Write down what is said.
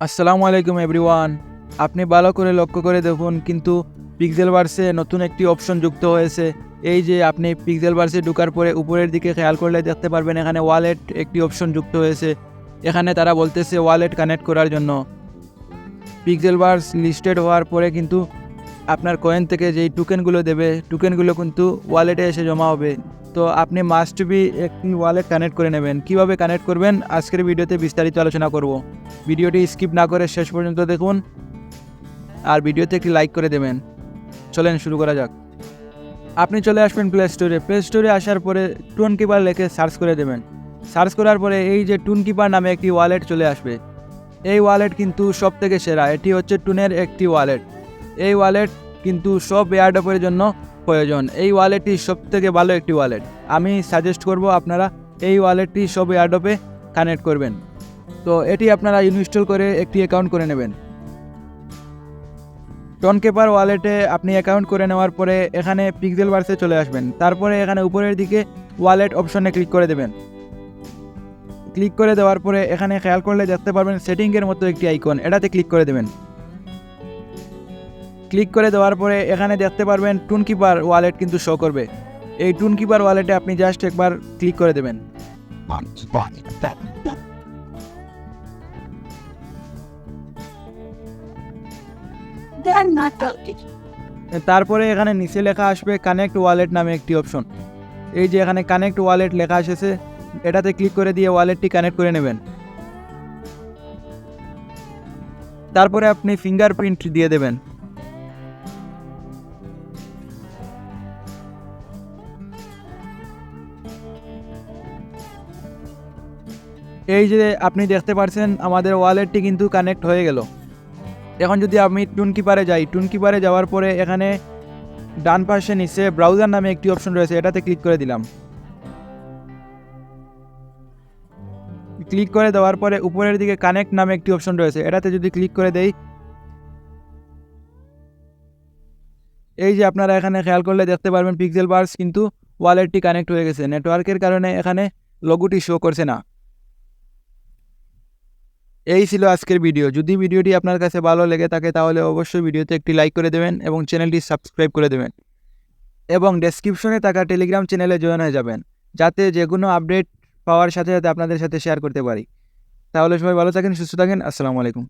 আসসালামু আলাইকুম এভরিওয়ান। আপনি ভালো করে লক্ষ্য করে দেখুন, কিন্তু পিক্সেলভার্সে নতুন একটি অপশন যুক্ত হয়েছে। এই যে আপনি পিক্সেলভার্সে ঢোকার পরে উপরের দিকে খেয়াল করলে দেখতে পারবেন এখানে ওয়ালেট একটি অপশন যুক্ত হয়েছে। এখানে তারা বলতেছে ওয়ালেট কানেক্ট করার জন্য। পিক্সেলভার্স লিস্টেড হওয়ার পরে কিন্তু আপনার কয়েন থেকে যেই টোকেনগুলো দেবে, টোকেনগুলো কিন্তু ওয়ালেটে এসে জমা হবে। তো আপনি মাস্ট বি একটি ওয়ালেট কানেক্ট করে নেবেন। কিভাবে কানেক্ট করবেন আজকের ভিডিওতে বিস্তারিত আলোচনা করব। ভিডিওটি স্কিপ না করে শেষ পর্যন্ত দেখুন, আর ভিডিওতে একটি লাইক করে দেবেন। চলেন শুরু করা যাক। আপনি চলে আসবেন প্লে স্টোরে আসার পরে টুন কিপার লিখে সার্চ করে দেবেন। সার্চ করার পরে এই যে টুন কিপার নামে একটি ওয়ালেট চলে আসবে। এই ওয়ালেট কিন্তু সব থেকে সেরা, এটি হচ্ছে টুনের একটি ওয়ালেট। এই ওয়ালেট কিন্তু সব এয়ারড্রপের জন্য প্রয়োজন। এই ওয়ালেটটি সব থেকে ভালো একটি ওয়ালেট। আমি সাজেস্ট করব আপনারা এই ওয়ালেটটি সব এয়ারড্রপে কানেক্ট করবেন। তো এটি আপনারা ইনস্টল করে একটি অ্যাকাউন্ট করে নেবেন। টনকেপার ওয়ালেটে আপনি অ্যাকাউন্ট করে নেওয়ার পরে এখানে পিক্সেলভার্সে চলে আসবেন। তারপরে এখানে উপরের দিকে ওয়ালেট অপশনে ক্লিক করে দেবেন। ক্লিক করে দেওয়ার পরে এখানে খেয়াল করলে দেখতে পারবেন সেটিংয়ের মতো একটি আইকন, এটাতে ক্লিক করে দেবেন। ক্লিক করে দেওয়ার পরে এখানে দেখতে পারবেন টুনকিপার ওয়ালেট কিন্তু শো করবে। এই টুনকিপার ওয়ালেটে আপনি জাস্ট একবার ক্লিক করে দেবেন। তারপরে এখানে নিচে লেখা আসবে কানেক্ট ওয়ালেট নামে একটি অপশন। এই যে এখানে কানেক্ট ওয়ালেট লেখা এসেছে, এটাতে ক্লিক করে দিয়ে ওয়ালেটটি কানেক্ট করে নেবেন। তারপরে আপনি ফিঙ্গারপ্রিন্ট দিয়ে দেবেন। এই যে আপনি দেখতে পাচ্ছেন আমাদের ওয়ালেটটি কিন্তু কানেক্ট হয়ে গেল। এখন যদি আমি টুনকিপারে যাই, টুনকিপারে যাওয়ার পরে এখানে ডান পাশে নিচে ব্রাউজার নামে একটি অপশন রয়েছে, এটাতে ক্লিক করে দিলাম। ক্লিক করে দেওয়ার পরে উপরের দিকে কানেক্ট নামে একটি অপশন রয়েছে, এটাতে যদি ক্লিক করে দেই, এই যে আপনারা এখানে খেয়াল করলে দেখতে পারবেন পিক্সেলভার্স কিন্তু ওয়ালেটটি কানেক্ট হয়ে গেছে। নেটওয়ার্কের কারণে এখানে লোগোটি শো করছে না। এই ছিল আজকের ভিডিও। যদি ভিডিওটি আপনার কাছে ভালো লেগে থাকে তাহলে অবশ্যই ভিডিওতে একটি লাইক করে দেবেন এবং চ্যানেলটি সাবস্ক্রাইব করে দেবেন, এবং ডেসক্রিপশনে থাকা টেলিগ্রাম চ্যানেলে জয়েন হয়ে যাবেন, যাতে যে কোনো আপডেট পাওয়ার সাথে সাথে আপনাদের সাথে শেয়ার করতে পারি। তাহলে সবাই ভালো থাকেন, সুস্থ থাকেন। আসসালামু আলাইকুম।